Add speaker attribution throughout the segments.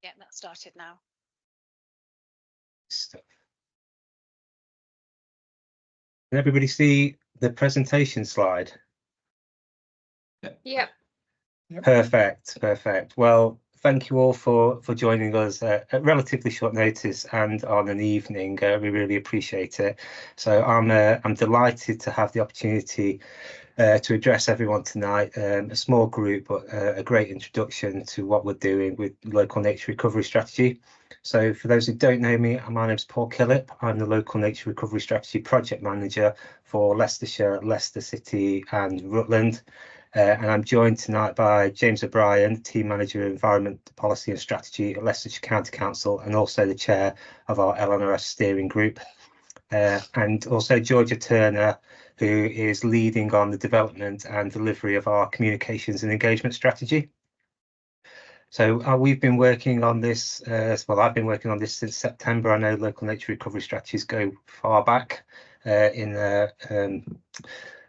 Speaker 1: Yeah, that started now.
Speaker 2: Stuff. Can everybody see the presentation slide?
Speaker 1: Yep.
Speaker 2: Perfect, perfect. Well, thank you all for joining us at relatively short notice and on an evening. We really appreciate it. So I'm delighted to have the opportunity to address everyone tonight. A small group, but a great introduction to what we're doing with local nature recovery strategy. So for those who don't know me, my name's Paul Killip. I'm the local nature recovery strategy project manager for Leicestershire, Leicester City and Rutland. And I'm joined tonight by James O'Brien, Team Manager of Environment Policy and Strategy at Leicestershire County Council, and also the Chair of our LNRS steering group. And also Georgia Turner, who is leading on the development and delivery of our communications and engagement strategy. So we've been working on this, well, I've been working on this since September. I know local nature recovery strategies go far back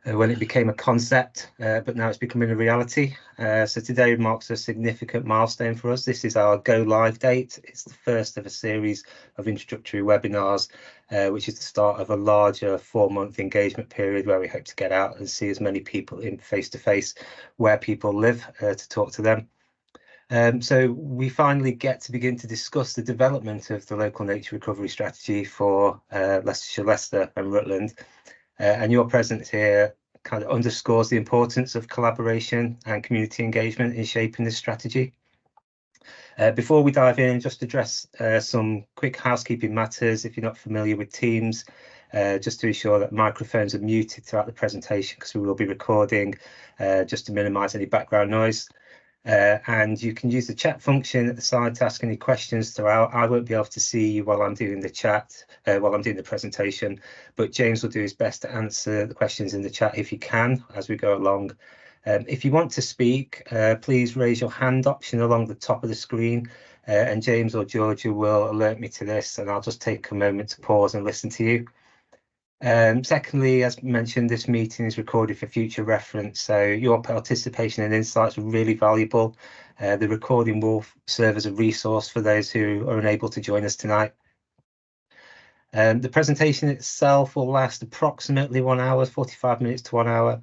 Speaker 2: when it became a concept, but now it's becoming a reality. So today marks a significant milestone for us. This is our go live date. It's the first of a series of introductory webinars, which is the start of a larger 4-month engagement period where we hope to get out and see as many people in face-to-face where people live to talk to them. So we finally get to begin to discuss the development of the local nature recovery strategy for Leicestershire, Leicester and Rutland. And your presence here kind of underscores the importance of collaboration and community engagement in shaping this strategy. Before we dive in, just address some quick housekeeping matters. If you're not familiar with Teams, just to ensure that microphones are muted throughout the presentation, because we will be recording, just to minimise any background noise. And you can use the chat function at the side to ask any questions throughout. I won't be able to see you while I'm doing the chat, while I'm doing the presentation, but James will do his best to answer the questions in the chat if he can as we go along. If you want to speak, please raise your hand option along the top of the screen, and James or Georgia will alert me to this, and I'll just take a moment to pause and listen to you. Secondly, as mentioned, this meeting is recorded for future reference, so your participation and insights are really valuable. The recording will serve as a resource for those who are unable to join us tonight. The presentation itself will last approximately 1 hour, 45 minutes to 1 hour,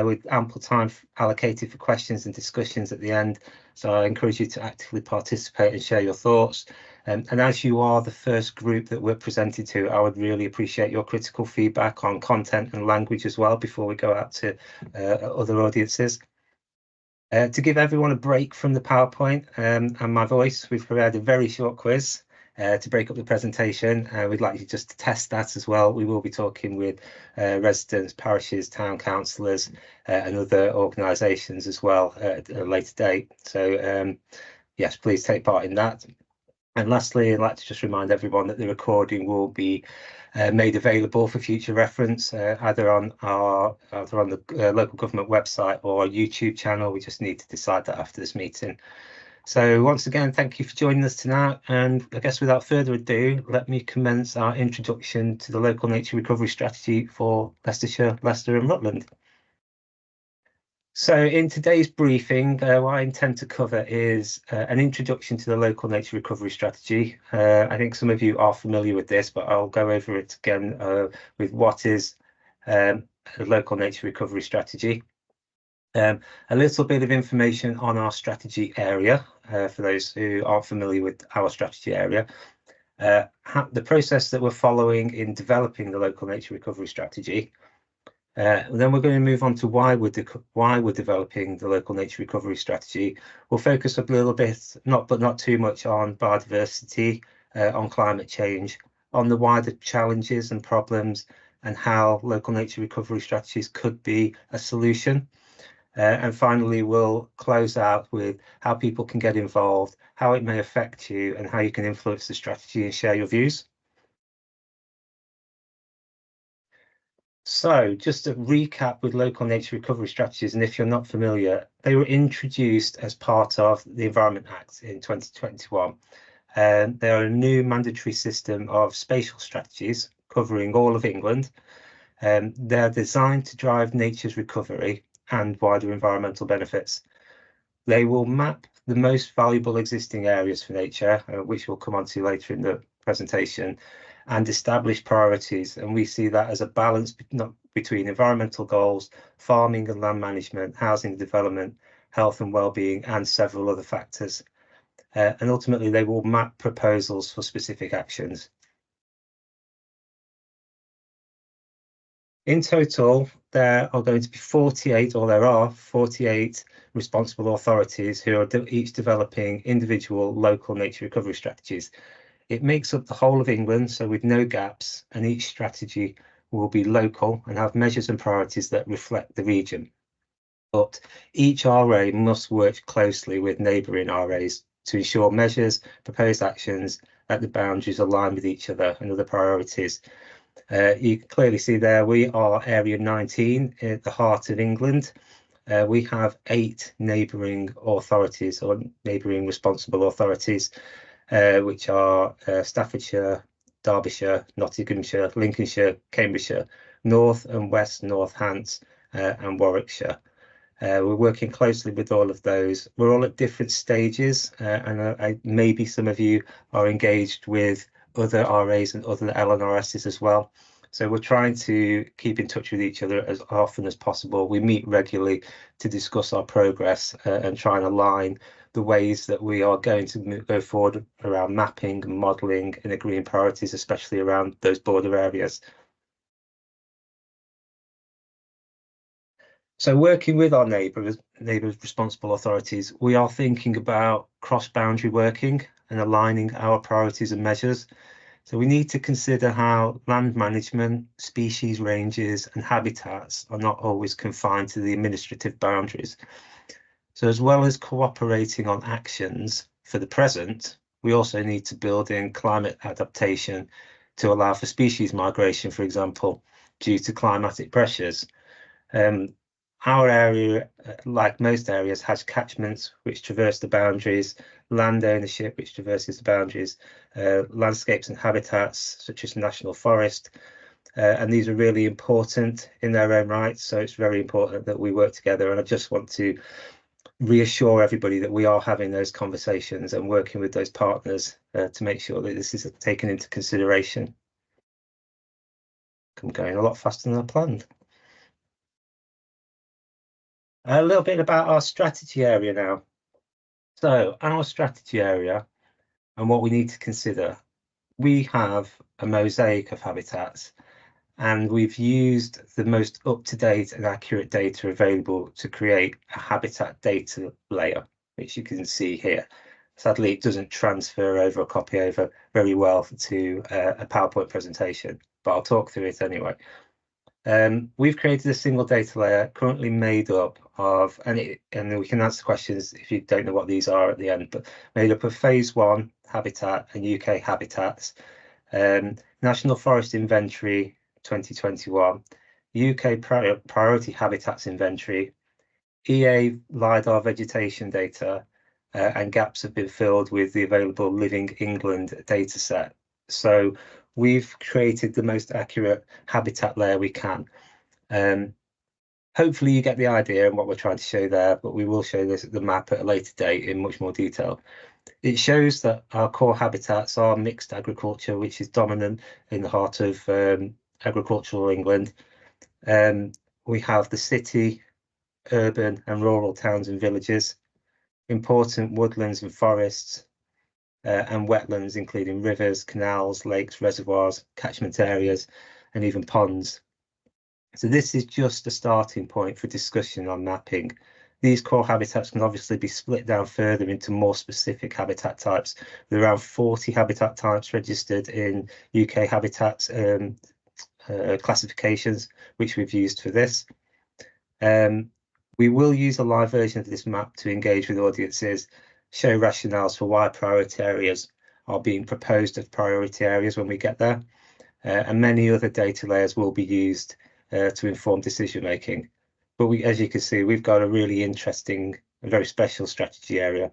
Speaker 2: with ample time allocated for questions and discussions at the end. So I encourage you to actively participate and share your thoughts. And as you are the first group that we're presented to, I would really appreciate your critical feedback on content and language as well before we go out to other audiences. To give everyone a break from the PowerPoint and my voice, we've prepared a very short quiz to break up the presentation. We'd like you just to test that as well. We will be talking with residents, parishes, town councillors and other organisations as well at a later date. So yes, please take part in that. And lastly, I'd like to just remind everyone that the recording will be made available for future reference, either on the local government website or our YouTube channel. We just need to decide that after this meeting. So once again, thank you for joining us tonight. And I guess without further ado, let me commence our introduction to the local nature recovery strategy for Leicestershire, Leicester and Rutland. So in today's briefing, what I intend to cover is an introduction to the local nature recovery strategy. I think some of you are familiar with this, but I'll go over it again with what is a local nature recovery strategy. A little bit of information on our strategy area, for those who aren't familiar with our strategy area. The process that we're following in developing the local nature recovery strategy. Then we're going to move on to why we're developing the local nature recovery strategy. We'll focus a little bit, but not too much, on biodiversity, on climate change, on the wider challenges and problems, and how local nature recovery strategies could be a solution. And finally, we'll close out with how people can get involved, how it may affect you, and how you can influence the strategy and share your views. So just a recap with local nature recovery strategies, and if you're not familiar, they were introduced as part of the Environment Act in 2021. They are a new mandatory system of spatial strategies covering all of England. They're designed to drive nature's recovery and wider environmental benefits. They will map the most valuable existing areas for nature, which we'll come on to later in the presentation, and establish priorities. And we see that as a balance between environmental goals, farming and land management, housing development, health and well-being, and several other factors. And ultimately, they will map proposals for specific actions. In total, there are going to be 48, or there are 48 responsible authorities who are each developing individual local nature recovery strategies. It makes up the whole of England, so with no gaps, and each strategy will be local and have measures and priorities that reflect the region. But each RA must work closely with neighbouring RAs to ensure measures, proposed actions at the boundaries align with each other and other priorities. You can clearly see there we are Area 19 at the heart of England. We have 8 neighbouring authorities or neighbouring responsible authorities, which are Staffordshire, Derbyshire, Nottinghamshire, Lincolnshire, Cambridgeshire, North and West Northants, and Warwickshire. We're working closely with all of those. We're all at different stages, and maybe some of you are engaged with other RAs and other LNRSs as well. So we're trying to keep in touch with each other as often as possible. We meet regularly to discuss our progress and try and align the ways that we are going to go forward around mapping and modelling and agreeing priorities, especially around those border areas. So working with our neighbours responsible authorities, we are thinking about cross-boundary working and aligning our priorities and measures. So we need to consider how land management, species ranges and habitats are not always confined to the administrative boundaries. So as well as cooperating on actions for the present, we also need to build in climate adaptation to allow for species migration, for example, due to climatic pressures. Our area, like most areas, has catchments which traverse the boundaries, land ownership which traverses the boundaries, landscapes and habitats such as national forest, and these are really important in their own right. So it's very important that we work together, and I just want to reassure everybody that we are having those conversations and working with those partners to make sure that this is taken into consideration. I'm going a lot faster than I planned. A little bit about our strategy area now. So our strategy area and what we need to consider, we have a mosaic of habitats, and we've used the most up-to-date and accurate data available to create a habitat data layer, which you can see here. Sadly, it doesn't transfer over or copy over very well to a PowerPoint presentation, but I'll talk through it anyway. We've created a single data layer currently made up of, and we can answer questions if you don't know what these are at the end, but made up of phase 1 habitat and UK habitats, National Forest Inventory 2021, UK Priority Habitats Inventory, EA LiDAR vegetation data, and gaps have been filled with the available Living England data set. So we've created the most accurate habitat layer we can. Hopefully you get the idea and what we're trying to show there, but we will show this at the map at a later date in much more detail. It shows that our core habitats are mixed agriculture, which is dominant in the heart of agricultural England. We have the city, urban and rural towns and villages, important woodlands and forests, and wetlands, including rivers, canals, lakes, reservoirs, catchment areas, and even ponds. So this is just a starting point for discussion on mapping. These core habitats can obviously be split down further into more specific habitat types. There are around 40 habitat types registered in UK habitats classifications, which we've used for this. We will use a live version of this map to engage with audiences, show rationales for why priority areas are being proposed as priority areas when we get there, and many other data layers will be used to inform decision making. But as you can see, we've got a really interesting and very special strategy area.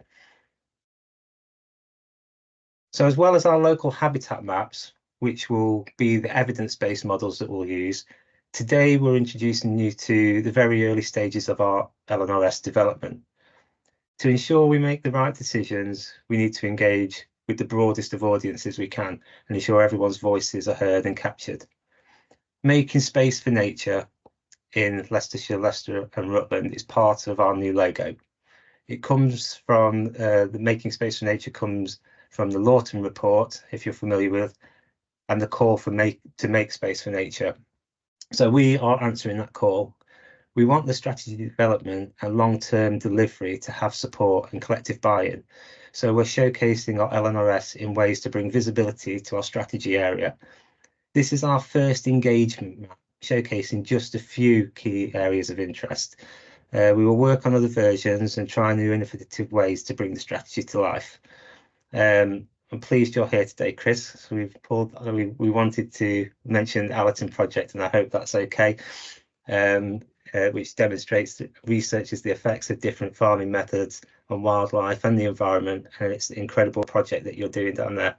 Speaker 2: So as well as our local habitat maps, which will be the evidence-based models that we'll use, today we're introducing you to the very early stages of our LNRS development. To ensure we make the right decisions, we need to engage with the broadest of audiences we can and ensure everyone's voices are heard and captured. Making space for nature in Leicestershire, Leicester and Rutland is part of our new logo. It comes from the Making Space for Nature comes from the Lawton report, if you're familiar with, and the call for to make space for nature. So we are answering that call. We want the strategy development and long-term delivery to have support and collective buy-in. So we're showcasing our LNRS in ways to bring visibility to our strategy area. This is our first engagement map, showcasing just a few key areas of interest. We will work on other versions and try new innovative ways to bring the strategy to life. I'm pleased you're here today, Chris. So we wanted to mention the Allerton project, and I hope that's okay, which demonstrates that researches the effects of different farming methods on wildlife and the environment, and it's an incredible project that you're doing down there.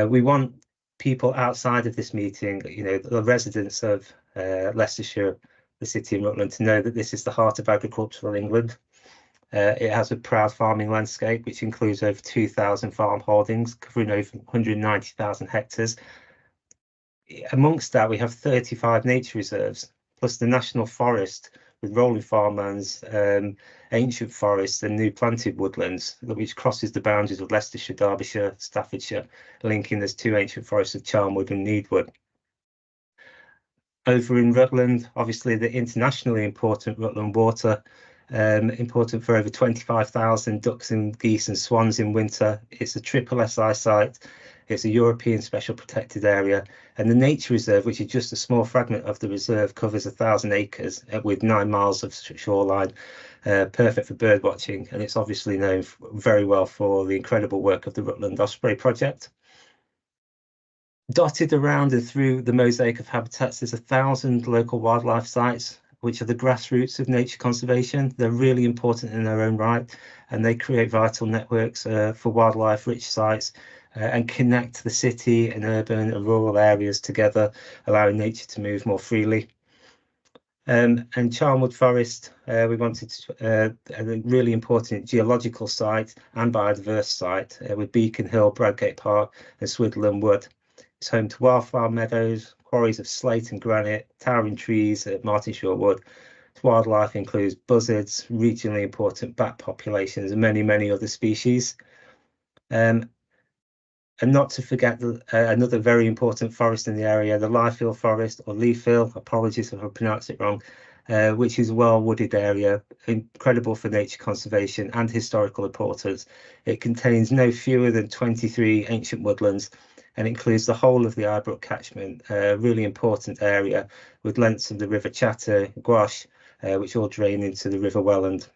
Speaker 2: We want people outside of this meeting, the residents of Leicestershire, the city and Rutland, to know that this is the heart of agricultural England. It has a proud farming landscape, which includes over 2,000 farm holdings, covering over 190,000 hectares. Amongst that, we have 35 nature reserves, plus the National Forest with rolling farmlands, ancient forests and new planted woodlands, which crosses the boundaries of Leicestershire, Derbyshire, Staffordshire, linking those two ancient forests of Charnwood and Needwood. Over in Rutland, obviously the internationally important Rutland Water, important for over 25,000 ducks and geese and swans in winter. It's a triple SI site. It's a European Special Protected Area, and the Nature Reserve, which is just a small fragment of the reserve, covers 1,000 acres with 9 miles of shoreline, perfect for bird watching, and it's obviously known very well for the incredible work of the Rutland Osprey Project. Dotted around and through the mosaic of habitats, there's 1,000 local wildlife sites, which are the grassroots of nature conservation. They're really important in their own right, and they create vital networks for wildlife-rich sites and connect the city and urban and rural areas together, allowing nature to move more freely. And Charnwood Forest, we wanted a really important geological site and biodiverse site with Beacon Hill, Bradgate Park and Swidland Wood. It's home to wildflower meadows, quarries of slate and granite, towering trees at Martinshaw Wood. Its wildlife includes buzzards, regionally important bat populations, and many, many other species. And not to forget another very important forest in the area, the Liefield Forest, or Leafield, apologies if I pronounced it wrong, which is a well-wooded area, incredible for nature conservation and historical importance. It contains no fewer than 23 ancient woodlands, and includes the whole of the Ibrook catchment, a really important area with lengths of the River Chatter, Gwash, which all drain into the River Welland.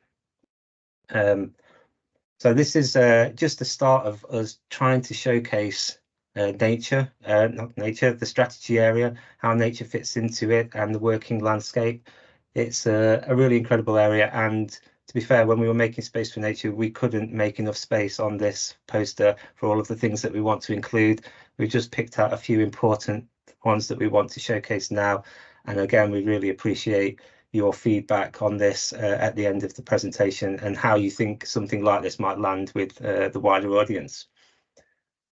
Speaker 2: So this is just the start of us trying to showcase the strategy area, how nature fits into it and the working landscape. It's a really incredible area, and to be fair, when we were making space for nature, we couldn't make enough space on this poster for all of the things that we want to include. We've just picked out a few important ones that we want to showcase now. And again, we really appreciate your feedback on this at the end of the presentation and how you think something like this might land with the wider audience.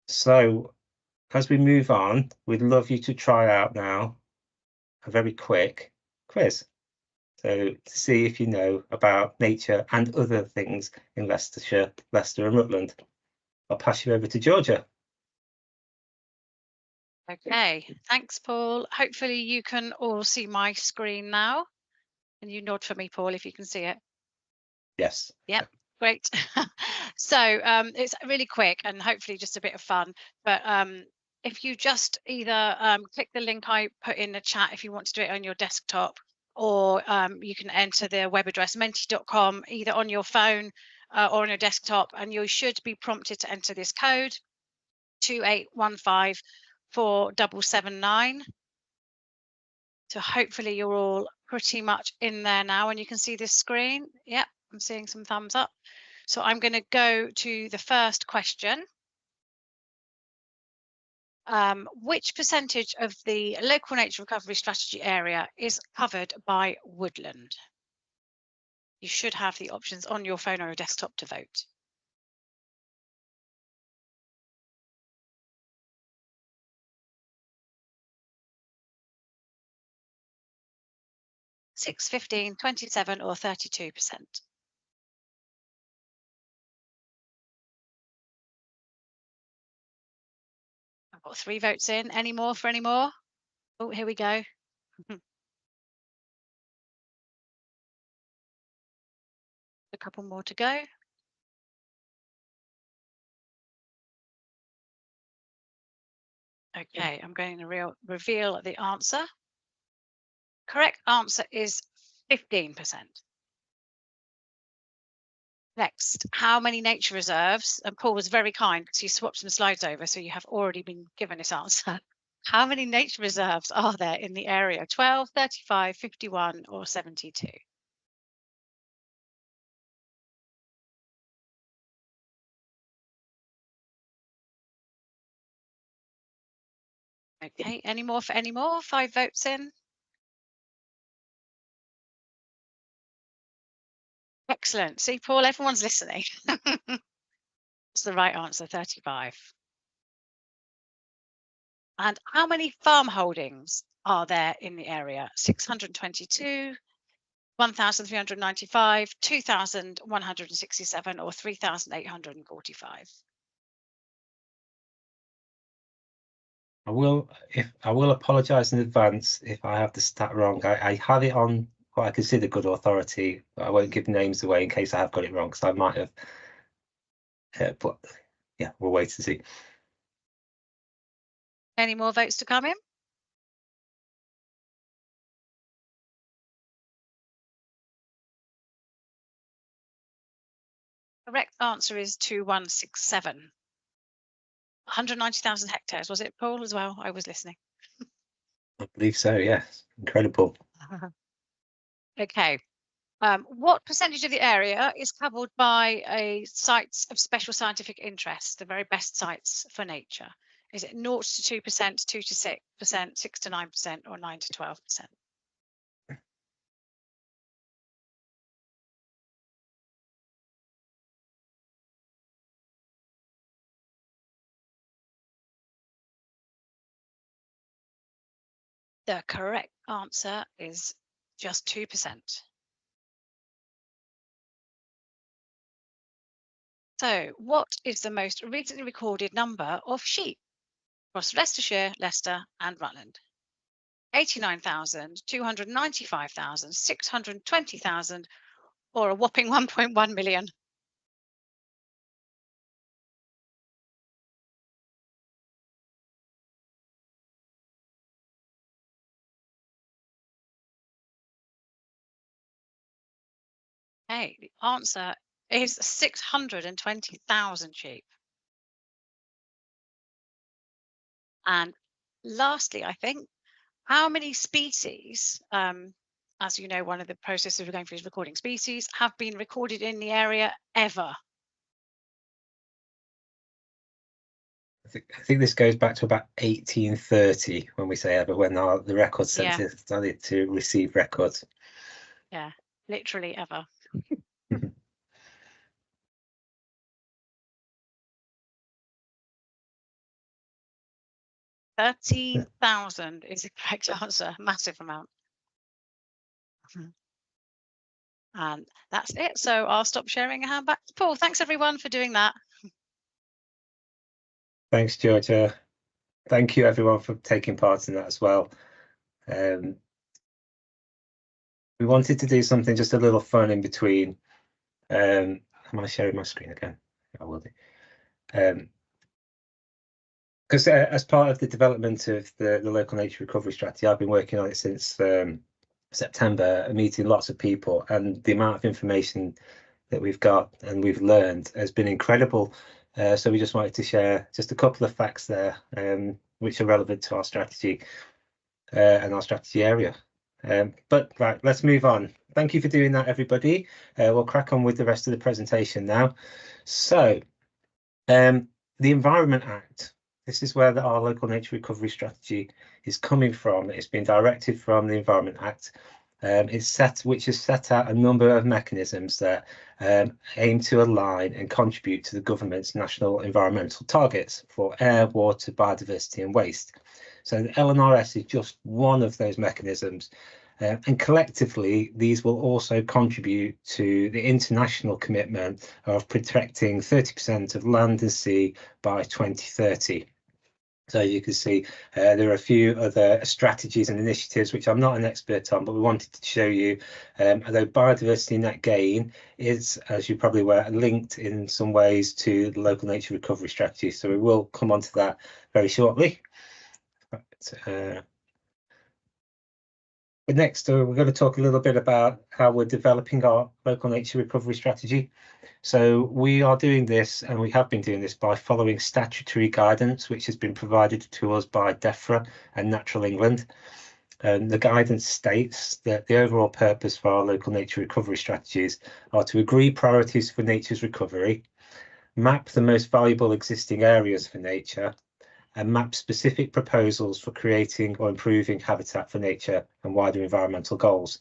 Speaker 2: So as we move on, we'd love you to try out now a very quick quiz. So to see if you know about nature and other things in Leicestershire, Leicester and Rutland. I'll pass you over to Georgia.
Speaker 1: Okay, thanks, Paul. Hopefully you can all see my screen now. And you nod for me, Paul, if you can see it.
Speaker 2: Yes.
Speaker 1: Yep, great. So it's really quick and hopefully just a bit of fun. But if you just either click the link I put in the chat if you want to do it on your desktop, or you can enter the web address menti.com either on your phone or on your desktop, and you should be prompted to enter this code 28154779. So hopefully you're all pretty much in there now and you can see this screen. Yep, I'm seeing some thumbs up. So I'm going to go to the first question. Which percentage of the local nature recovery strategy area is covered by woodland? You should have the options on your phone or your desktop to vote. Six, 15, 27 or 32%. I've got 3 votes in. Any more for any more? Oh, here we go. A couple more to go. Okay, I'm going to reveal the answer. Correct answer is 15%. Next, how many nature reserves? And Paul was very kind because he swapped some slides over, so you have already been given this answer. How many nature reserves are there in the area? 12, 35, 51 or 72? Okay, any more for any more? 5 votes in. Excellent. See, Paul, everyone's listening. That's the right answer, 35. And how many farm holdings are there in the area? 622, 1,395, 2,167 or 3,845?
Speaker 2: I will apologise in advance if I have the stat wrong. I have it on what I consider good authority, but I won't give names away in case I have got it wrong, because I might have. But yeah, we'll wait and see.
Speaker 1: Any more votes to come in? Correct answer is 2167. 190,000 hectares, was it, Paul, as well? I was listening.
Speaker 2: I believe so, yes. Incredible.
Speaker 1: Okay. What percentage of the area is covered by sites of special scientific interest, the very best sites for nature? Is it 0 to 2%, 2 to 6%, 6 to 9%, or 9 to 12%? The correct answer is just 2%. So, what is the most recently recorded number of sheep across Leicestershire, Leicester, and Rutland? 89,000, 295,000, 620,000, or a whopping 1.1 million? Okay, the answer is 620,000 sheep. And lastly, I think, how many species, as you know, one of the processes we're going through is recording species, have been recorded in the area ever?
Speaker 2: I think this goes back to about 1830 when we say ever, when the record centre started to receive records.
Speaker 1: Yeah, literally ever. 13,000 is the correct answer. Massive amount. And that's it. So I'll stop sharing and hand back to Paul. Thanks everyone for doing that.
Speaker 2: Thanks, Georgia. Thank you everyone for taking part in that as well. We wanted to do something just a little fun in between. Am I sharing my screen again? I will do. Because as part of the development of the local nature recovery strategy, I've been working on it since September, meeting lots of people, and the amount of information that we've got and we've learned has been incredible. So we just wanted to share just a couple of facts there, which are relevant to our strategy and our strategy area. But right, let's move on. Thank you for doing that, everybody. We'll crack on with the rest of the presentation now. So the Environment Act. This is where our local nature recovery strategy is coming from. It's been directed from the Environment Act, which has set out a number of mechanisms that aim to align and contribute to the government's national environmental targets for air, water, biodiversity and waste. So the LNRS is just one of those mechanisms. And collectively, these will also contribute to the international commitment of protecting 30% of land and sea by 2030. So you can see there are a few other strategies and initiatives which I'm not an expert on, but we wanted to show you, although biodiversity net gain is, as you're probably aware, linked in some ways to the local nature recovery strategy. So we will come on to that very shortly. But next, we're going to talk a little bit about how we're developing our local nature recovery strategy. So we are doing this, and we have been doing this by following statutory guidance, which has been provided to us by DEFRA and Natural England. And the guidance states that the overall purpose for our local nature recovery strategies are to agree priorities for nature's recovery, map the most valuable existing areas for nature, and map specific proposals for creating or improving habitat for nature and wider environmental goals.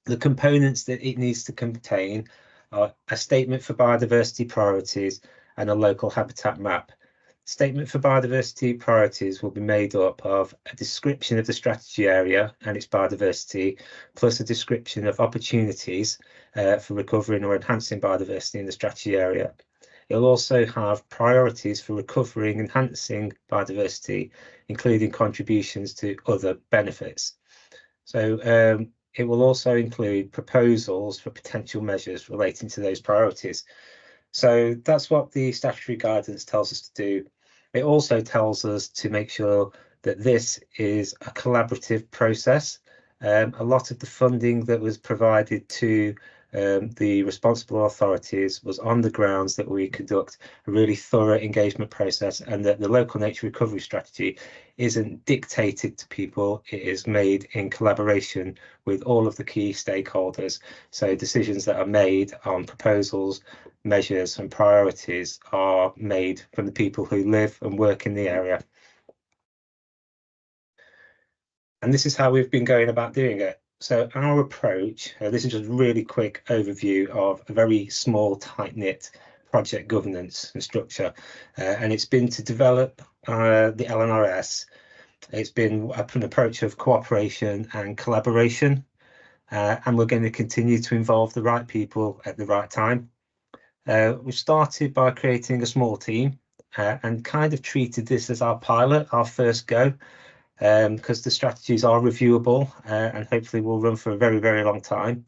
Speaker 2: The components that it needs to contain are a statement for biodiversity priorities and a local habitat map. Statement for biodiversity priorities will be made up of a description of the strategy area and its biodiversity, plus a description of opportunities for recovering or enhancing biodiversity in the strategy area. It'll also have priorities for recovering and enhancing biodiversity, including contributions to other benefits. So it will also include proposals for potential measures relating to those priorities. So that's what the statutory guidance tells us to do. It also tells us to make sure that this is a collaborative process. A lot of the funding that was provided to the responsible authorities was on the grounds that we conduct a really thorough engagement process, and that the local nature recovery strategy isn't dictated to people. It is made in collaboration with all of the key stakeholders. So decisions that are made on proposals, measures and priorities are made from the people who live and work in the area. And this is how we've been going about doing it. So our approach, this is just a really quick overview of a very small, tight-knit project governance and structure. And it's been to develop the LNRS. It's been an approach of cooperation and collaboration. And we're going to continue to involve the right people at the right time. We started by creating a small team and kind of treated this as our pilot, our first go. Because the strategies are reviewable and hopefully will run for a very, very long time.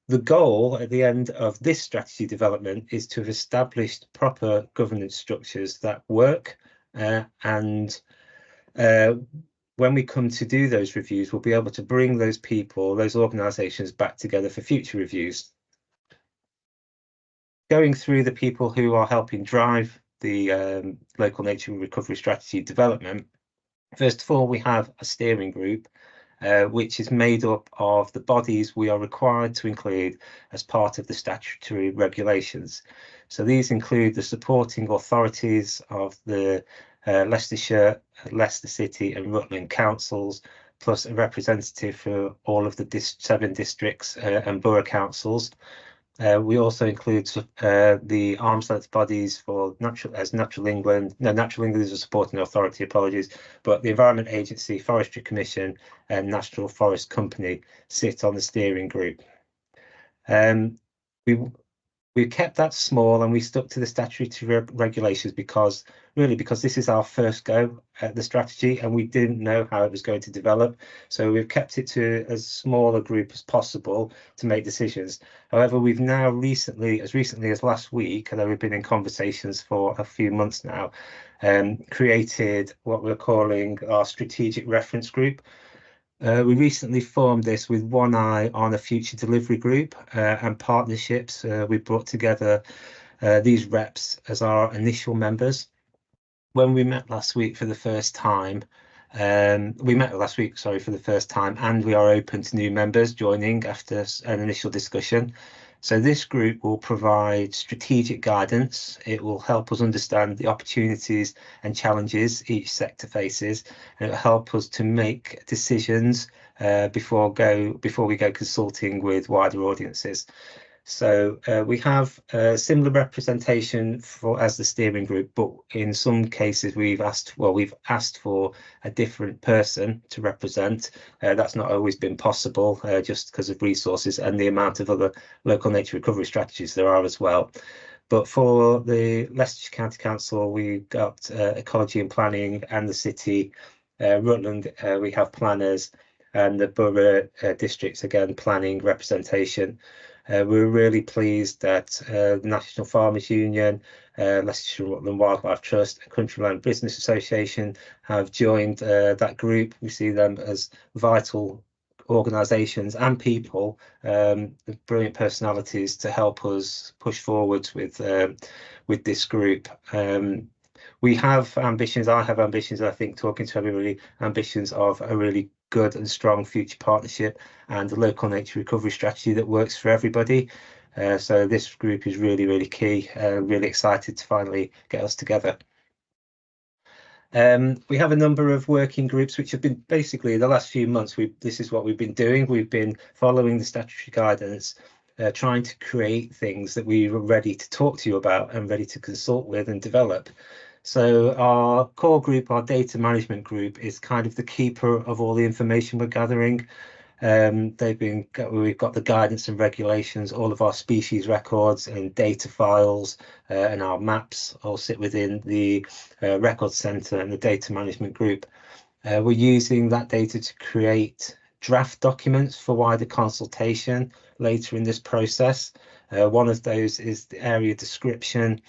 Speaker 2: The goal at the end of this strategy development is to have established proper governance structures that work, and when we come to do those reviews, we'll be able to bring those people, those organisations back together for future reviews. Going through the people who are helping drive the local nature recovery strategy development, first of all, we have a steering group, which is made up of the bodies we are required to include as part of the statutory regulations. So these include the supporting authorities of the Leicestershire, Leicester City and Rutland councils, plus a representative for all of the 7 districts and borough councils. We also include the arm's length bodies for Natural England. No, Natural England is a supporting authority, apologies, but the Environment Agency, Forestry Commission and National Forest Company sit on the steering group. We kept that small and we stuck to the statutory regulations because this is our first go at the strategy and we didn't know how it was going to develop. So we've kept it to as small a group as possible to make decisions. However, we've now as recently as last week, although we've been in conversations for a few months now, created what we're calling our strategic reference group. We recently formed this with one eye on a future delivery group and partnerships. We brought together these reps as our initial members. When we met last week for the first time, and we are open to new members joining after an initial discussion. So this group will provide strategic guidance. It will help us understand the opportunities and challenges each sector faces, and it will help us to make decisions before we go consulting with wider audiences. So we have a similar representation as the steering group, but in some cases we've asked for a different person to represent. That's not always been possible just because of resources and the amount of other local nature recovery strategies there are as well. But for the Leicestershire County Council, we've got ecology and planning, and the city, Rutland, we have planners, and the borough districts, again, planning representation. We're really pleased that the National Farmers Union, Leicestershire Rutland Wildlife Trust, and Countryland Business Association have joined that group. We see them as vital organisations and people, brilliant personalities to help us push forwards with this group. We have ambitions. I have ambitions. I think talking to everybody, ambitions of a really good and strong future partnership and a local nature recovery strategy that works for everybody. So this group is really, really key. Really excited to finally get us together. We have a number of working groups which have been basically the last few months. This is what we've been doing. We've been following the statutory guidance, trying to create things that we were ready to talk to you about and ready to consult with and develop. So our core group, our data management group, is kind of the keeper of all the information we're gathering. We've got the guidance and regulations, all of our species records and data files and our maps all sit within the record centre and the data management group. We're using that data to create draft documents for wider consultation later in this process. One of those is the area description.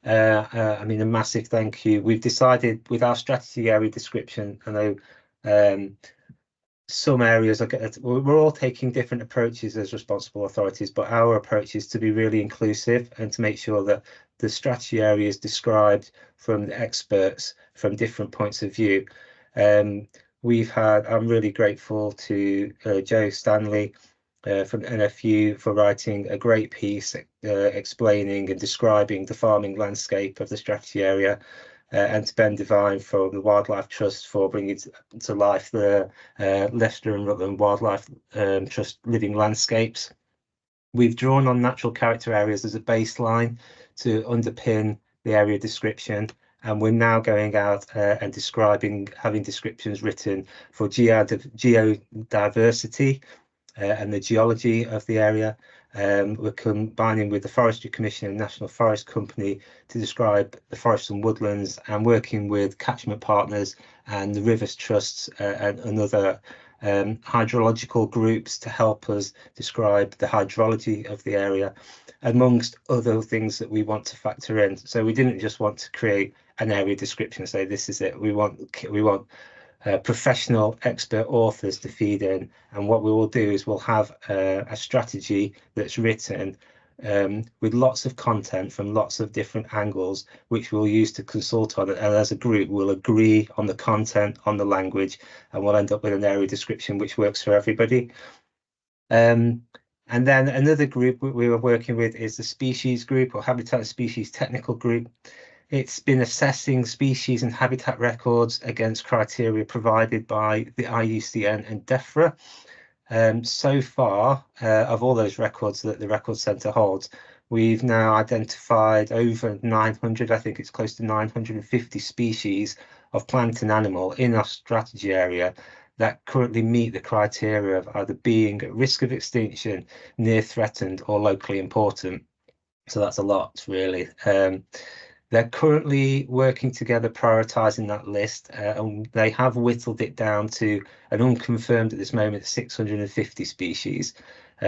Speaker 2: I mean, a massive thank you. We've decided with our strategy area description, I know some areas we're all taking different approaches as responsible authorities, but our approach is to be really inclusive and to make sure that the strategy area is described from the experts from different points of view. I'm really grateful to Joe Stanley from NFU for writing a great piece explaining and describing the farming landscape of the strategy area, and to Ben Devine from the Wildlife Trust for bringing to life the Leicester and Rutland Wildlife Trust living landscapes. We've drawn on natural character areas as a baseline to underpin the area description, and we're now going out and having descriptions written for geodiversity and the geology of the area. We're combining with the Forestry Commission and National Forest Company to describe the forests and woodlands, and working with catchment partners and the Rivers Trusts and other hydrological groups to help us describe the hydrology of the area, amongst other things that we want to factor in. So we didn't just want to create an area description and say this is it. We want professional expert authors to feed in, and what we will do is we'll have a strategy that's written with lots of content from lots of different angles, which we'll use to consult on, and as a group we'll agree on the content, on the language, and we'll end up with an area description which works for everybody. And then another group we were working with is the species group, or habitat and species technical group. It's been assessing species and habitat records against criteria provided by the IUCN and DEFRA. So far, of all those records that the Record Centre holds, we've now identified over 900, I think it's close to 950 species of plant and animal in our strategy area that currently meet the criteria of either being at risk of extinction, near threatened, or locally important. So that's a lot, really. They're currently working together, prioritising that list, and they have whittled it down to an unconfirmed at this moment 650 species.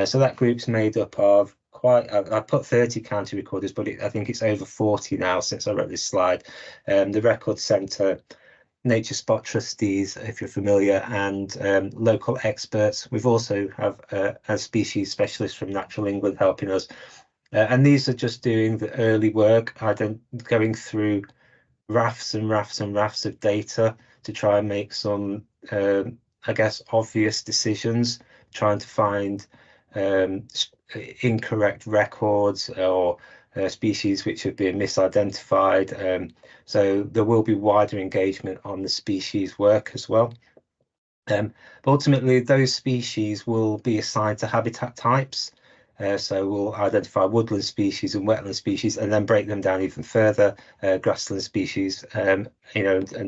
Speaker 2: So that group's made up of I put 30 county recorders, but I think it's over 40 now since I wrote this slide. The Record Centre, nature spot trustees, if you're familiar, and local experts. We've also have a species specialist from Natural England helping us. And these are just doing the early work, going through rafts and rafts and rafts of data to try and make some, I guess, obvious decisions, trying to find incorrect records or species which have been misidentified. So there will be wider engagement on the species work as well. But ultimately, those species will be assigned to habitat types. So we'll identify woodland species and wetland species, and then break them down even further, grassland species, and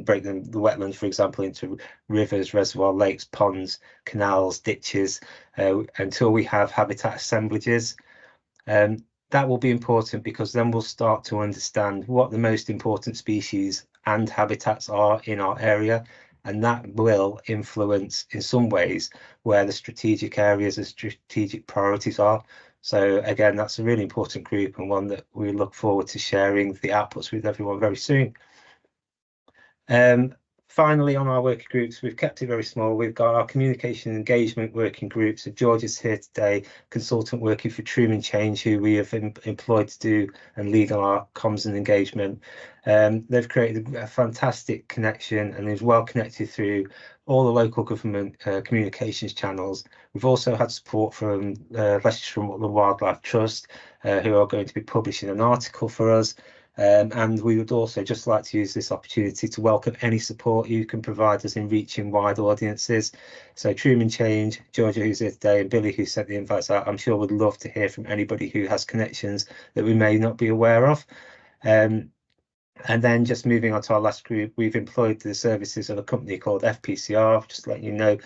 Speaker 2: break them, the wetlands, for example, into rivers, reservoir, lakes, ponds, canals, ditches, until we have habitat assemblages. That will be important because then we'll start to understand what the most important species and habitats are in our area, and that will influence in some ways where the strategic areas and strategic priorities are. So again, that's a really important group, and one that we look forward to sharing the outputs with everyone very soon. Finally, on our working groups, we've kept it very small. We've got our communication and engagement working groups. So George is here today, consultant working for Truman Change, who we have employed to do and lead on our comms and engagement. They've created a fantastic connection and is well connected through all the local government communications channels. We've also had support from Leicestershire and Rutland Wildlife Trust, who are going to be publishing an article for us. And we would also just like to use this opportunity to welcome any support you can provide us in reaching wide audiences. So Truman Change, Georgia, who's here today, and Billy, who sent the invites out, I'm sure would love to hear from anybody who has connections that we may not be aware of. And then just moving on to our last group, we've employed the services of a company called FPCR, just to let you know,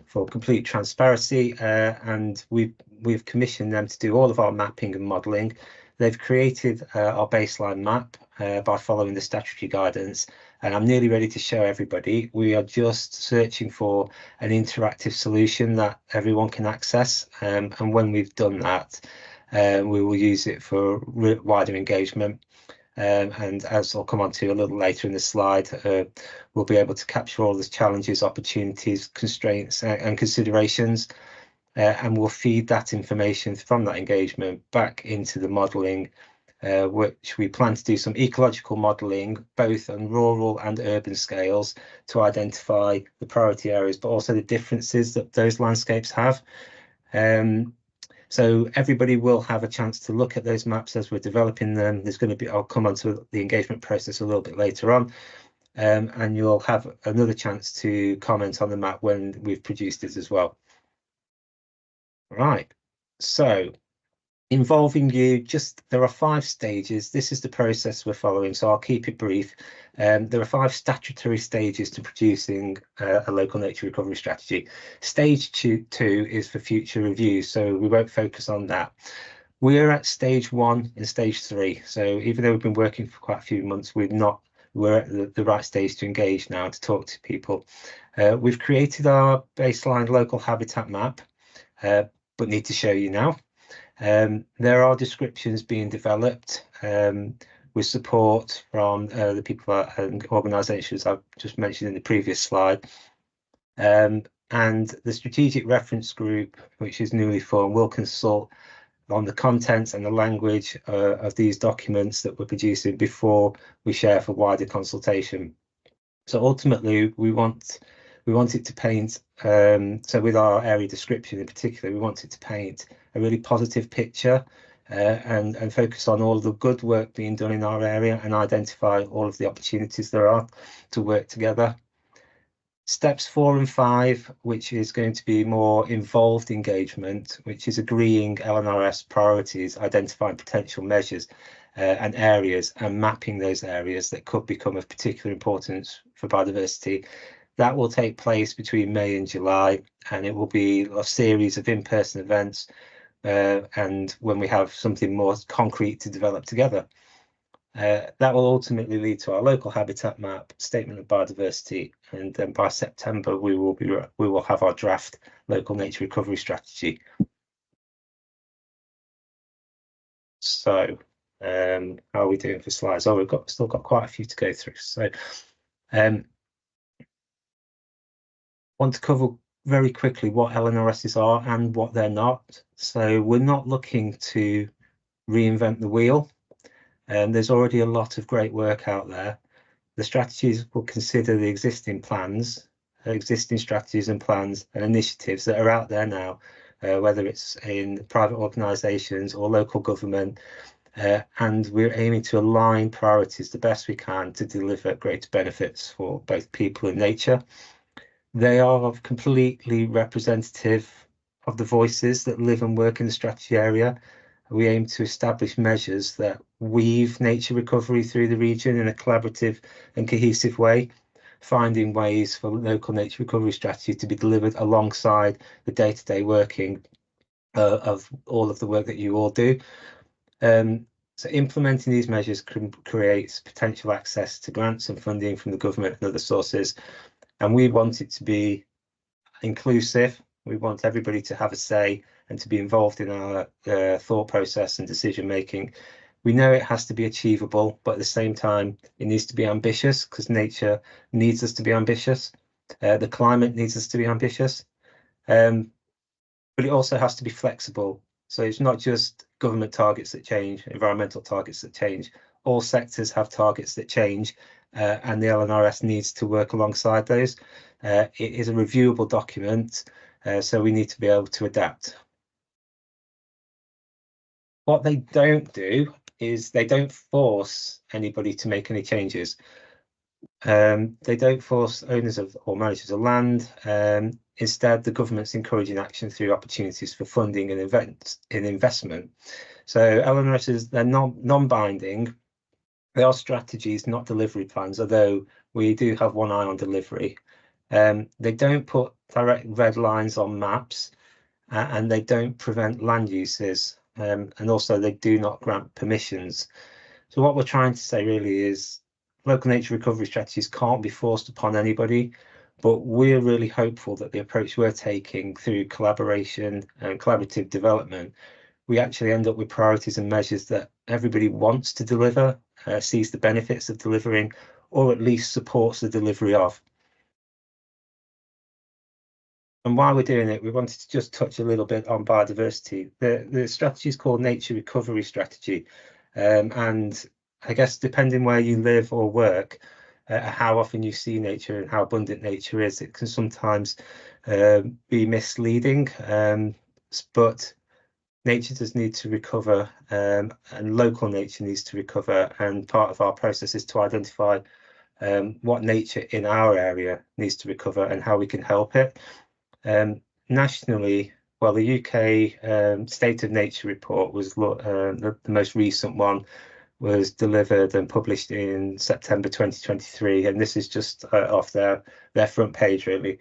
Speaker 2: for complete transparency, and we've commissioned them to do all of our mapping and modelling. They've created our baseline map by following the statutory guidance, and I'm nearly ready to show everybody. We are just searching for an interactive solution that everyone can access, and when we've done that, we will use it for wider engagement. And as I'll come on to a little later in the slide, we'll be able to capture all the challenges, opportunities, constraints and considerations, and we'll feed that information from that engagement back into the modelling, which we plan to do some ecological modelling, both on rural and urban scales, to identify the priority areas, but also the differences that those landscapes have. So everybody will have a chance to look at those maps as we're developing them. There's going to be, I'll come on to the engagement process a little bit later on, and you'll have another chance to comment on the map when we've produced it as well. Right, so involving you, there are 5 stages. This is the process we're following, so I'll keep it brief. There are 5 statutory stages to producing a local nature recovery strategy. Stage 2 is for future review, so we won't focus on that. We're at stage 1 and stage 3, so even though we've been working for quite a few months, we're at the right stage to engage now, to talk to people. We've created our baseline local habitat map, but need to show you now. There are descriptions being developed with support from the people and organisations I've just mentioned in the previous slide. And the strategic reference group, which is newly formed, will consult on the contents and the language of these documents that we're producing before we share for wider consultation. So ultimately, we want it to paint, so with our area description in particular, we want it to paint a really positive picture and focus on all of the good work being done in our area and identify all of the opportunities there are to work together. Steps 4 and 5, which is going to be more involved engagement, which is agreeing LNRS priorities, identifying potential measures and areas, and mapping those areas that could become of particular importance for biodiversity. That will take place between May and July, and it will be a series of in-person events, and when we have something more concrete to develop together. That will ultimately lead to our local habitat map, statement of biodiversity, and then by September we will have our draft local nature recovery strategy. So how are we doing for slides? Oh, we've still got quite a few to go through. So want to cover very quickly what LNRSs are and what they're not. So we're not looking to reinvent the wheel. There's already a lot of great work out there. The strategies will consider the existing strategies and plans and initiatives that are out there now, whether it's in private organisations or local government, and we're aiming to align priorities the best we can to deliver greater benefits for both people and nature. They are completely representative of the voices that live and work in the strategy area. We aim to establish measures that weave nature recovery through the region in a collaborative and cohesive way, finding ways for local nature recovery strategy to be delivered alongside the day-to-day working of all of the work that you all do. So implementing these measures creates potential access to grants and funding from the government and other sources. And we want it to be inclusive. We want everybody to have a say and to be involved in our thought process and decision making. We know it has to be achievable, but at the same time, it needs to be ambitious because nature needs us to be ambitious. The climate needs us to be ambitious. But it also has to be flexible. So it's not just government targets that change, environmental targets that change. All sectors have targets that change, and the LNRS needs to work alongside those. It is a reviewable document, so we need to be able to adapt. What they don't do is they don't force anybody to make any changes. They don't force owners of or managers of land. Instead, the government's encouraging action through opportunities for funding and investment. So LNRSs, they're non-binding. They are strategies, not delivery plans, although we do have one eye on delivery. They don't put direct red lines on maps, and they don't prevent land uses, and also they do not grant permissions. So what we're trying to say really is local nature recovery strategies can't be forced upon anybody, but we're really hopeful that the approach we're taking through collaboration and collaborative development, we actually end up with priorities and measures that everybody wants to deliver, sees the benefits of delivering, or at least supports the delivery of. And while we're doing it, we wanted to just touch a little bit on biodiversity. The strategy is called Nature Recovery Strategy, and I guess depending where you live or work, how often you see nature and how abundant nature is, it can sometimes be misleading. But nature does need to recover, and local nature needs to recover. And part of our process is to identify what nature in our area needs to recover and how we can help it. Nationally, well, the UK State of Nature report was the most recent one, was delivered and published in September 2023, and this is just off their front page really,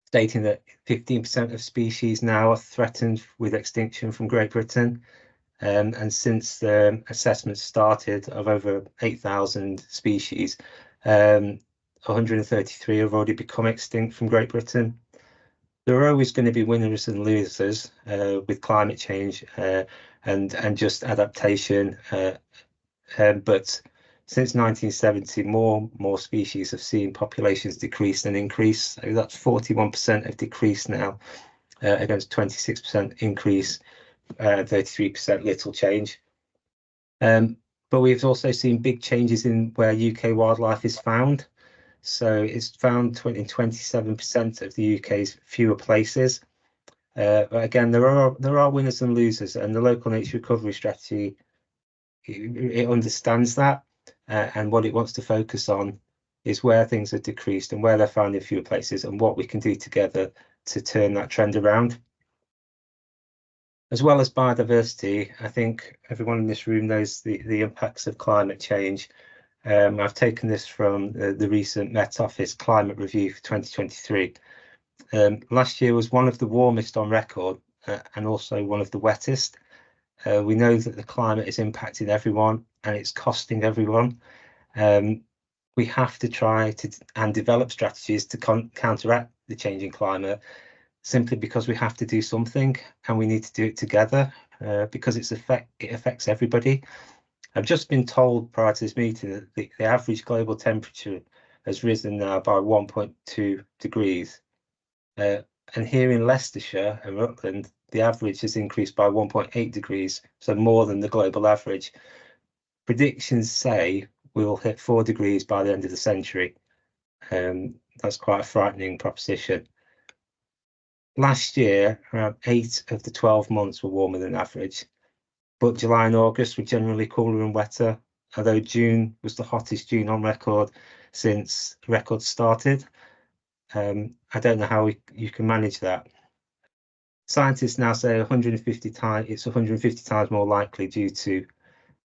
Speaker 2: stating that 15% of species now are threatened with extinction from Great Britain, and since the assessment started of over 8,000 species, 133 have already become extinct from Great Britain. There are always going to be winners and losers with climate change and just adaptation. But since 1970, more species have seen populations decrease than increase. So that's 41% of decrease now against 26% increase, 33% little change. But we've also seen big changes in where UK wildlife is found. So it's found in 27% of the UK's fewer places. But again, there are winners and losers, and the local nature recovery strategy, it understands that, and what it wants to focus on is where things are decreased and where they're found in fewer places, and what we can do together to turn that trend around. As well as biodiversity, I think everyone in this room knows the impacts of climate change. I've taken this from the recent Met Office climate review for 2023. Last year was one of the warmest on record, and also one of the wettest. We know that the climate is impacting everyone and it's costing everyone. We have to try and develop strategies to counteract the changing climate, simply because we have to do something, and we need to do it together because it affects everybody. I've just been told prior to this meeting that the average global temperature has risen now by 1.2 degrees. And here in Leicestershire and Rutland, the average has increased by 1.8 degrees, so more than the global average. Predictions say we'll hit 4 degrees by the end of the century. That's quite a frightening proposition. Last year, around 8 of the 12 months were warmer than average, but July and August were generally cooler and wetter, although June was the hottest June on record since records started. I don't know how you can manage that. Scientists now say 150 times, it's 150 times more likely due to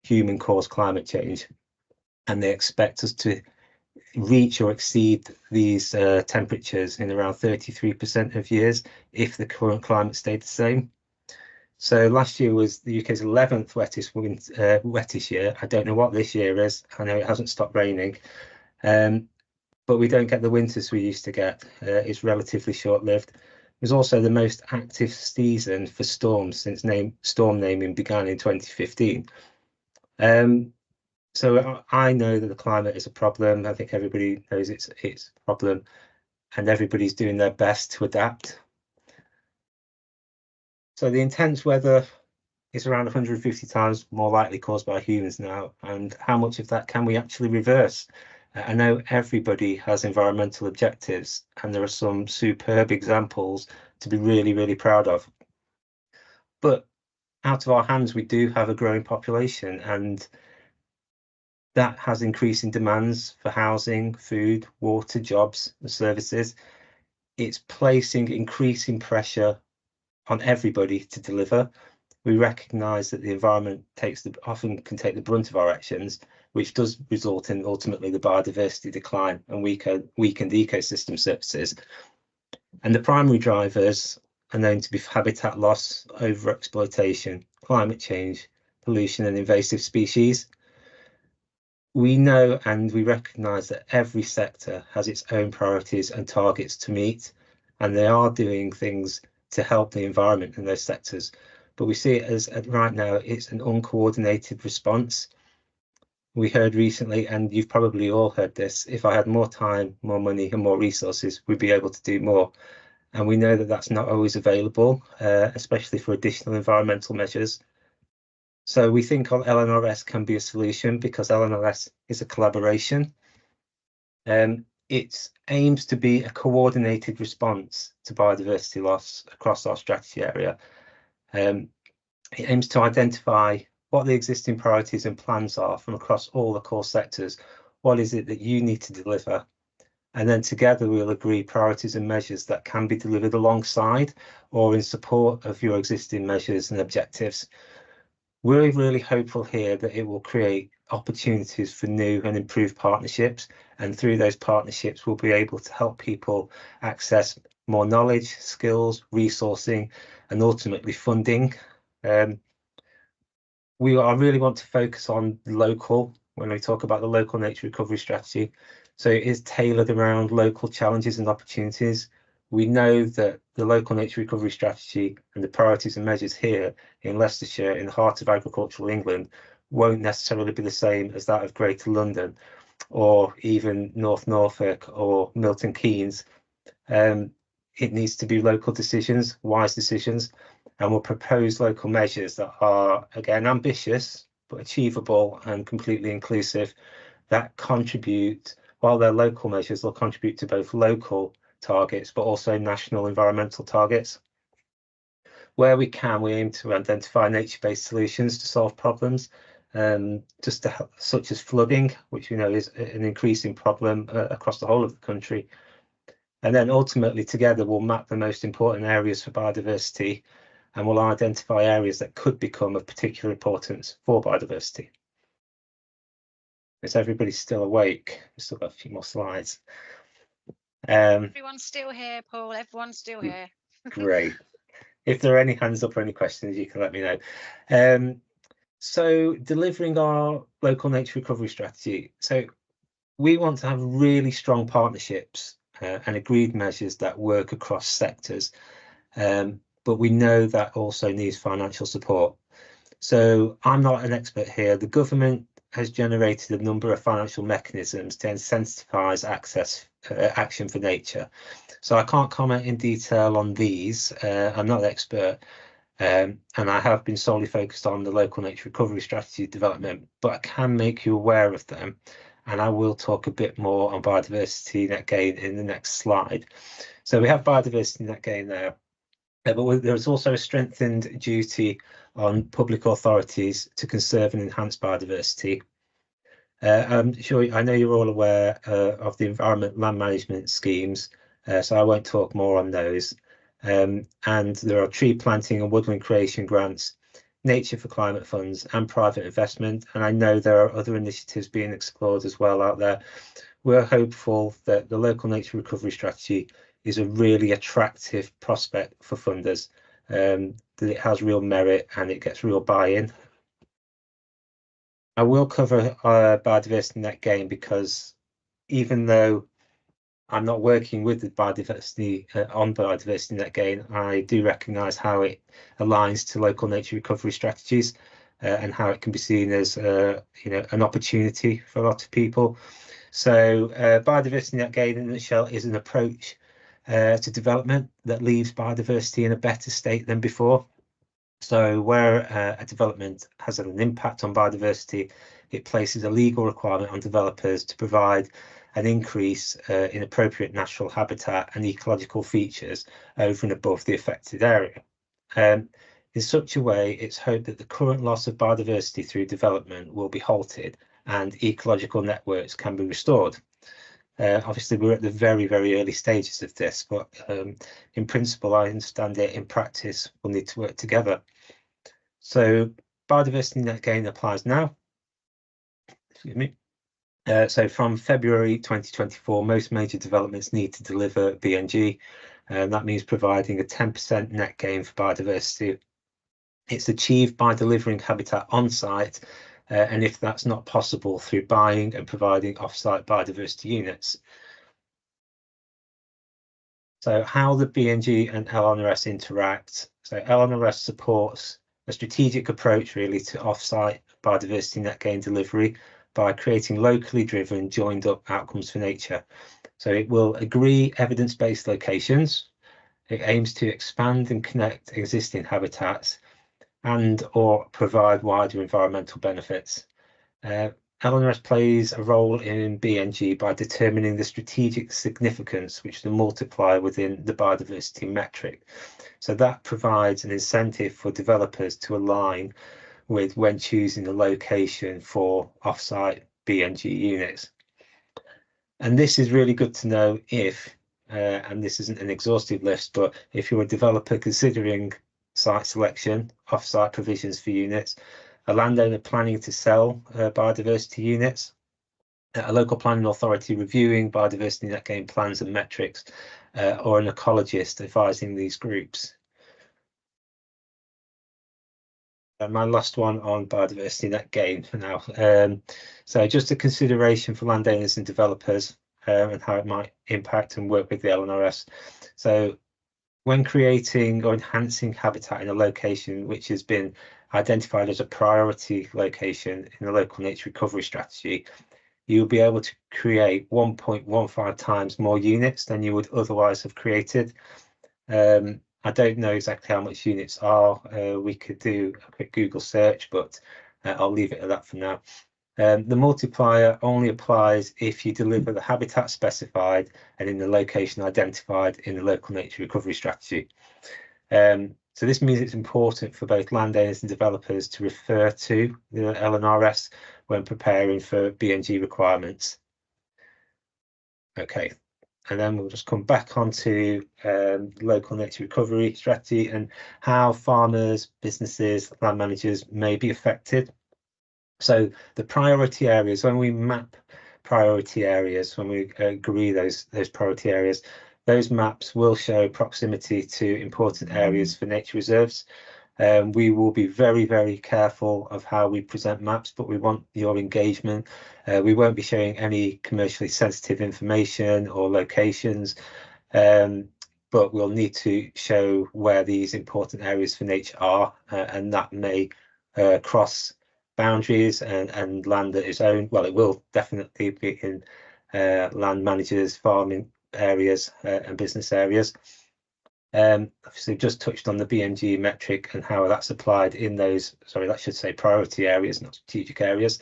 Speaker 2: human-caused climate change, and they expect us to reach or exceed these temperatures in around 33% of years if the current climate stayed the same. So last year was the UK's 11th wettest year. I don't know what this year is. I know it hasn't stopped raining, but we don't get the winters we used to get. It's relatively short-lived. It was also the most active season for storms since storm naming began in 2015. So I know that the climate is a problem. I think everybody knows it's a problem, and everybody's doing their best to adapt. So the intense weather is around 150 times more likely caused by humans now, and how much of that can we actually reverse? I know everybody has environmental objectives, and there are some superb examples to be really, really proud of. But out of our hands, we do have a growing population, and that has increasing demands for housing, food, water, jobs, and services. It's placing increasing pressure on everybody to deliver. We recognise that the environment often can take the brunt of our actions, which does result in ultimately the biodiversity decline and weakened ecosystem services. And the primary drivers are known to be habitat loss, overexploitation, climate change, pollution, and invasive species. We know and we recognise that every sector has its own priorities and targets to meet, and they are doing things to help the environment in those sectors. But we see it as right now, it's an uncoordinated response. We heard recently, and you've probably all heard this, if I had more time, more money and more resources, we'd be able to do more. And we know that that's not always available, especially for additional environmental measures. So we think LNRS can be a solution because LNRS is a collaboration. It aims to be a coordinated response to biodiversity loss across our strategy area. It aims to identify what the existing priorities and plans are from across all the core sectors. What is it that you need to deliver? And then together we'll agree priorities and measures that can be delivered alongside or in support of your existing measures and objectives. We're really hopeful here that it will create opportunities for new and improved partnerships, and through those partnerships we'll be able to help people access more knowledge, skills, resourcing, and ultimately funding. We really want to focus on local when we talk about the local nature recovery strategy. So it is tailored around local challenges and opportunities. We know that the local nature recovery strategy and the priorities and measures here in Leicestershire, in the heart of agricultural England, won't necessarily be the same as that of Greater London or even North Norfolk or Milton Keynes. It needs to be local decisions, wise decisions, and we'll propose local measures that are, again, ambitious, but achievable and completely inclusive, that contribute, while they're local measures, they'll contribute to both local targets, but also national environmental targets. Where we can, we aim to identify nature-based solutions to solve problems, just to help, such as flooding, which we know is an increasing problem across the whole of the country. And then ultimately together we'll map the most important areas for biodiversity, and we'll identify areas that could become of particular importance for biodiversity. Is everybody still awake? We've still got a few more slides.
Speaker 1: Everyone's still here, Paul. Everyone's still here.
Speaker 2: Great. If there are any hands up or any questions, you can let me know. So delivering our local nature recovery strategy. So we want to have really strong partnerships and agreed measures that work across sectors. But we know that also needs financial support. So I'm not an expert here. The government has generated a number of financial mechanisms to incentivise action for nature. So I can't comment in detail on these. I'm not an expert, and I have been solely focused on the local nature recovery strategy development, but I can make you aware of them. And I will talk a bit more on biodiversity net gain in the next slide. So we have biodiversity net gain there. But there's also a strengthened duty on public authorities to conserve and enhance biodiversity. I'm sure, I know you're all aware of the environment land management schemes, so I won't talk more on those. And there are tree planting and woodland creation grants, nature for climate funds and private investment. And I know there are other initiatives being explored as well out there. We're hopeful that the local nature recovery strategy is a really attractive prospect for funders, that it has real merit and it gets real buy-in. I will cover biodiversity net gain because even though I'm not working with the biodiversity on biodiversity net gain, I do recognise how it aligns to local nature recovery strategies and how it can be seen as an opportunity for a lot of people. So biodiversity net gain in a nutshell is an approach to development that leaves biodiversity in a better state than before. So where a development has an impact on biodiversity, it places a legal requirement on developers to provide an increase in appropriate natural habitat and ecological features over and above the affected area. In such a way, it's hoped that the current loss of biodiversity through development will be halted and ecological networks can be restored. Obviously, we're at the very, very early stages of this, but in principle, I understand it. In practice, we'll need to work together. So biodiversity net gain applies now. Excuse me. So from February 2024, most major developments need to deliver BNG, and that means providing a 10% net gain for biodiversity. It's achieved by delivering habitat on site, and if that's not possible, through buying and providing off-site biodiversity units. So how the BNG and LNRS interact. So LNRS supports a strategic approach really to off-site biodiversity net gain delivery by creating locally driven joined up outcomes for nature. So it will agree evidence-based locations. It aims to expand and connect existing habitats and or provide wider environmental benefits. LNRS plays a role in BNG by determining the strategic significance, which is the multiplier within the biodiversity metric. So that provides an incentive for developers to align with when choosing a location for off-site BNG units. And this is really good to know if, and this isn't an exhaustive list, but if you're a developer considering site selection, off-site provisions for units, a landowner planning to sell biodiversity units, a local planning authority reviewing biodiversity net gain plans and metrics, or an ecologist advising these groups. And my last one on biodiversity net gain for now. So just a consideration for landowners and developers and how it might impact and work with the LNRS. So when creating or enhancing habitat in a location which has been identified as a priority location in the local nature recovery strategy, you'll be able to create 1.15 times more units than you would otherwise have created. I don't know exactly how much units are. We could do a quick Google search, but I'll leave it at that for now. The multiplier only applies if you deliver the habitat specified and in the location identified in the local nature recovery strategy. So this means it's important for both landowners and developers to refer to the LNRS when preparing for BNG requirements. Okay, and then we'll just come back onto local nature recovery strategy and how farmers, businesses, land managers may be affected. So the priority areas, when we map priority areas, when we agree those priority areas, those maps will show proximity to important areas for nature reserves. We will be very, very careful of how we present maps, but we want your engagement. We won't be showing any commercially sensitive information or locations, but we'll need to show where these important areas for nature are, and that may cross boundaries and land that is owned. Well, it will definitely be in land managers, farming areas and business areas. Obviously just touched on the BNG metric and how that's applied in those, sorry, that should say priority areas, not strategic areas.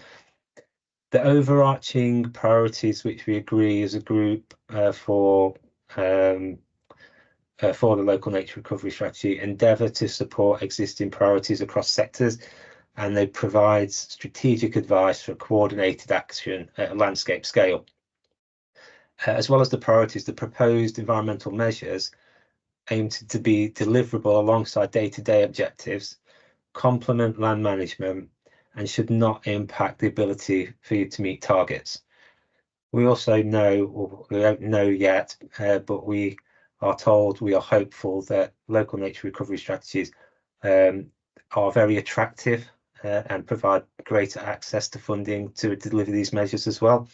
Speaker 2: The overarching priorities which we agree as a group for the local nature recovery strategy endeavour to support existing priorities across sectors, and they provide strategic advice for coordinated action at a landscape scale. as well as the priorities, the proposed environmental measures aim to be deliverable alongside day-to-day objectives, complement land management, and should not impact the ability for you to meet targets. We also know, or we don't know yet, but we are told, we are hopeful that local nature recovery strategies are very attractive and provide greater access to funding to deliver these measures as well.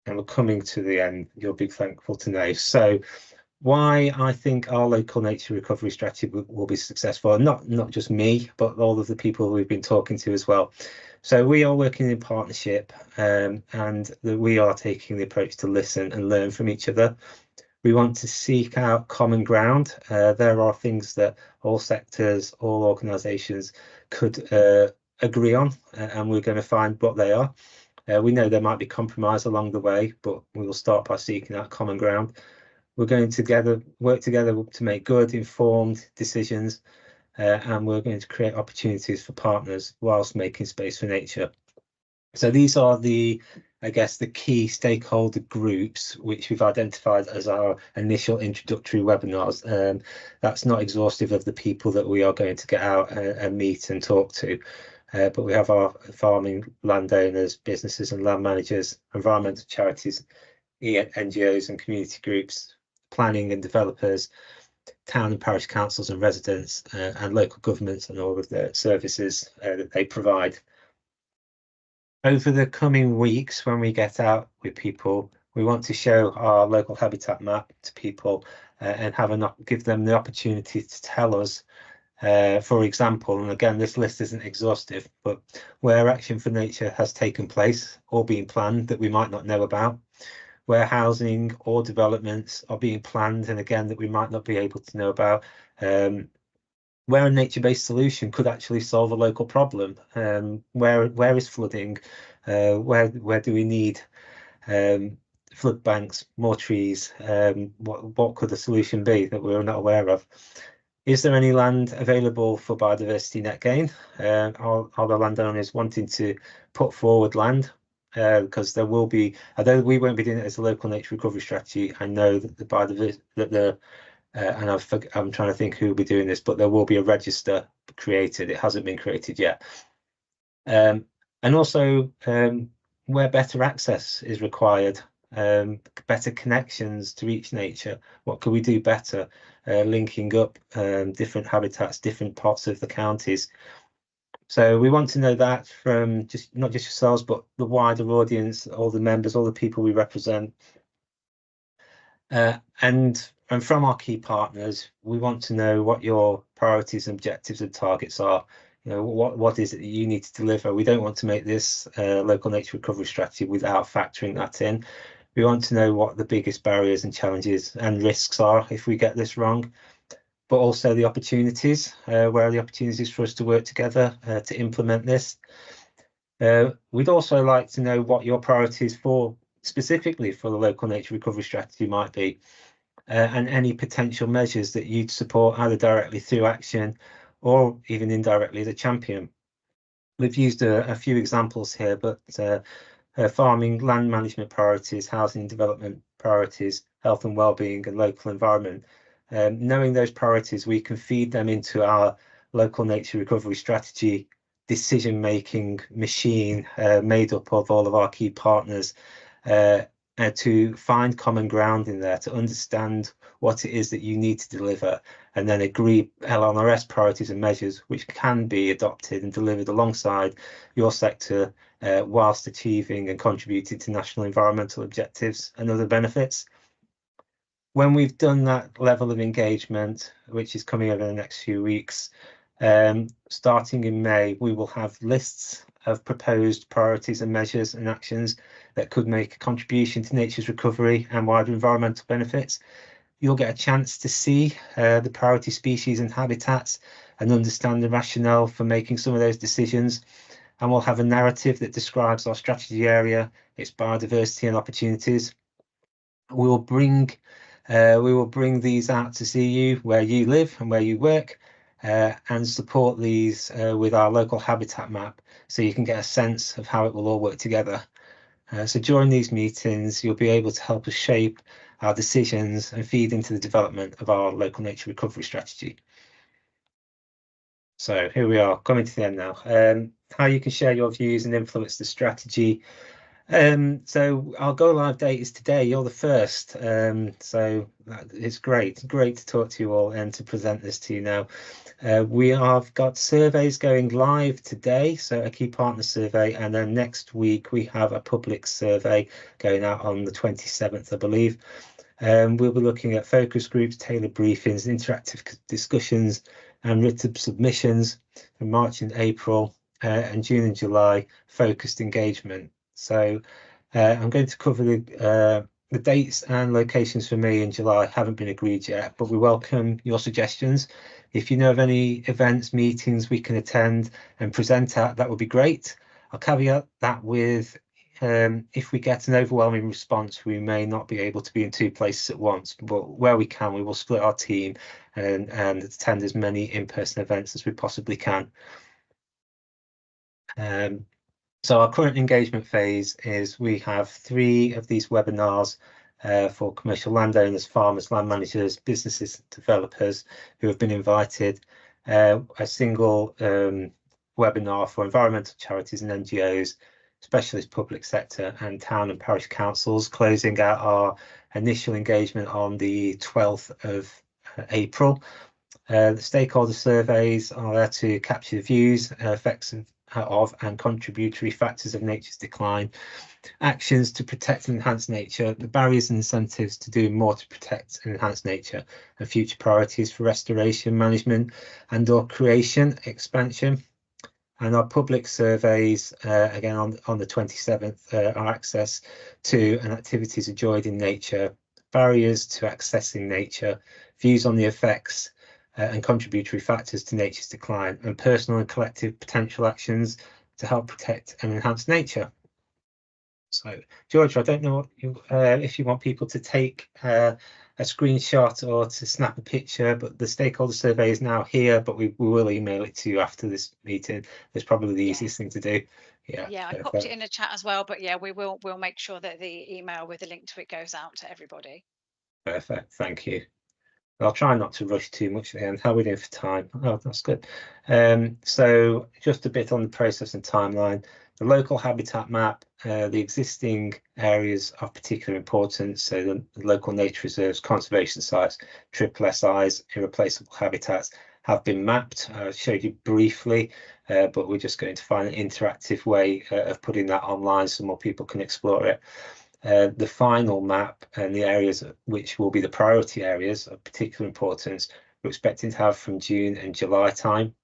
Speaker 2: And we're coming to the end, you'll be thankful to know. So why I think our local nature recovery strategy will be successful, and not just me, but all of the people we've been talking to as well. So we are working in partnership, and we are taking the approach to listen and learn from each other. We want to seek out common ground. There are things that all sectors, all organisations could agree on, and we're going to find what they are. We know there might be compromise along the way, but we will start by seeking out common ground. We're going to work together to make good, informed decisions, and we're going to create opportunities for partners whilst making space for nature. So these are I guess, the key stakeholder groups which we've identified as our initial introductory webinars. That's not exhaustive of the people that we are going to get out and meet and talk to. But we have our farming, landowners, businesses and land managers, environmental charities, NGOs and community groups, planning and developers, town and parish councils and residents, and local governments and all of the services that they provide. Over the coming weeks, when we get out with people, we want to show our local habitat map to people and give them the opportunity to tell us, for example, and again, this list isn't exhaustive, but where action for nature has taken place or been planned that we might not know about, where housing or developments are being planned, and again, that we might not be able to know about, where a nature-based solution could actually solve a local problem, where is flooding, where do we need flood banks, more trees, what could the solution be that we're not aware of? Is there any land available for biodiversity net gain? Are the landowners wanting to put forward land? Because there will be, although we won't be doing it as a local nature recovery strategy, I know that and I'm trying to think who will be doing this, but there will be a register created. It hasn't been created yet. And also where better access is required, better connections to reach nature. What could we do better? Linking up different habitats, different parts of the counties. So we want to know that from not just yourselves, but the wider audience, all the members, all the people we represent. And from our key partners, we want to know what your priorities, objectives and targets are. You know, what is it that you need to deliver? We don't want to make this local nature recovery strategy without factoring that in. We want to know what the biggest barriers and challenges and risks are if we get this wrong, but also the opportunities, where are the opportunities for us to work together to implement this. We'd also like to know what your priorities specifically for the local nature recovery strategy might be, and any potential measures that you'd support either directly through action or even indirectly as a champion. We've used a few examples here, but farming, land management priorities, housing development priorities, health and wellbeing and local environment. Knowing those priorities, we can feed them into our local nature recovery strategy decision-making machine made up of all of our key partners, to find common ground in there, to understand what it is that you need to deliver, and then agree LNRS priorities and measures which can be adopted and delivered alongside your sector, whilst achieving and contributing to national environmental objectives and other benefits. When we've done that level of engagement, which is coming over the next few weeks, starting in May, we will have lists of proposed priorities and measures and actions that could make a contribution to nature's recovery and wider environmental benefits. You'll get a chance to see the priority species and habitats and understand the rationale for making some of those decisions. And we'll have a narrative that describes our strategy area, its biodiversity and opportunities. We will bring these out to see you where you live and where you work, and support these with our local habitat map, so you can get a sense of how it will all work together. So during these meetings, you'll be able to help us shape our decisions and feed into the development of our local nature recovery strategy. So here we are, coming to the end now. How you can share your views and influence the strategy. So our go live date is today. You're the first. So it's great to talk to you all and to present this to you now. We have got surveys going live today, so a key partner survey, and then next week we have a public survey going out on the 27th, I believe. We'll be looking at focus groups, tailored briefings, interactive discussions, and written submissions in March and April, and June and July focused engagement. So I'm going to cover the dates and locations for me in July haven't been agreed yet, but we welcome your suggestions. If you know of any events, meetings we can attend and present at, that would be great. I'll caveat that with if we get an overwhelming response, we may not be able to be in 2 places at once, but where we can, we will split our team and attend as many in-person events as we possibly can. So our current engagement phase is we have 3 of these webinars for commercial landowners, farmers, land managers, businesses, developers who have been invited, a single webinar for environmental charities and NGOs, specialist public sector and town and parish councils, closing out our initial engagement on the 12th of April. The stakeholder surveys are there to capture the views, effects of and contributory factors of nature's decline, actions to protect and enhance nature, the barriers and incentives to do more to protect and enhance nature, and future priorities for restoration, management and or creation, expansion. And our public surveys, again on the 27th, are access to and activities enjoyed in nature, barriers to accessing nature, views on the effects and contributory factors to nature's decline, and personal and collective potential actions to help protect and enhance nature. So, George, I don't know if you want people to take a screenshot or to snap a picture, but the stakeholder survey is now here, but we will email it to you after this meeting. It's probably the easiest thing to do.
Speaker 1: Yeah, I popped it in the chat as well, but yeah, we'll make sure that the email with the link to it goes out to everybody.
Speaker 2: Perfect, thank you. I'll try not to rush too much at the end. How are we doing for time? Oh, that's good. So just a bit on the process and timeline. The local habitat map, the existing areas of particular importance, so the local nature reserves, conservation sites, SSSIs, irreplaceable habitats, have been mapped. I showed you briefly, but we're just going to find an interactive way of putting that online so more people can explore it. The final map and the areas which will be the priority areas of particular importance, we're expecting to have from June and July time.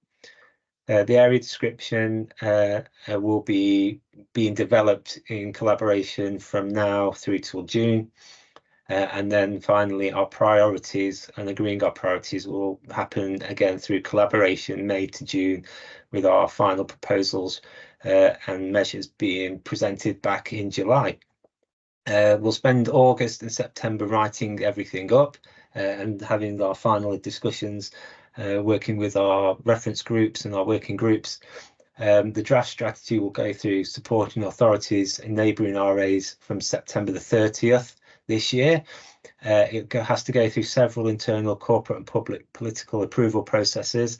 Speaker 2: The area description will be being developed in collaboration from now through till June. And then finally, our priorities and agreeing our priorities will happen again through collaboration May to June, with our final proposals and measures being presented back in July. We'll spend August and September writing everything up and having our final discussions, working with our reference groups and our working groups. The draft strategy will go through supporting authorities in neighbouring RAs from September the 30th this year. It has to go through several internal corporate and public political approval processes.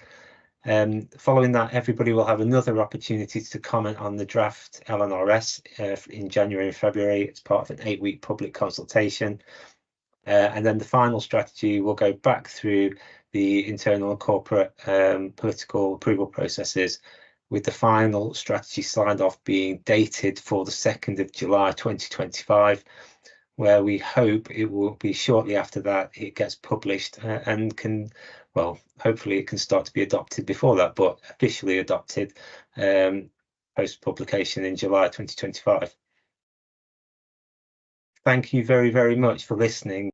Speaker 2: Following that, everybody will have another opportunity to comment on the draft LNRS in January and February. It's part of an 8-week public consultation. And then the final strategy will go back through the internal and corporate political approval processes, with the final strategy signed off being dated for the 2nd of July 2025, where we hope it will be shortly after that it gets published and can, well, hopefully it can start to be adopted before that, but officially adopted post publication in July 2025. Thank you very, very much for listening.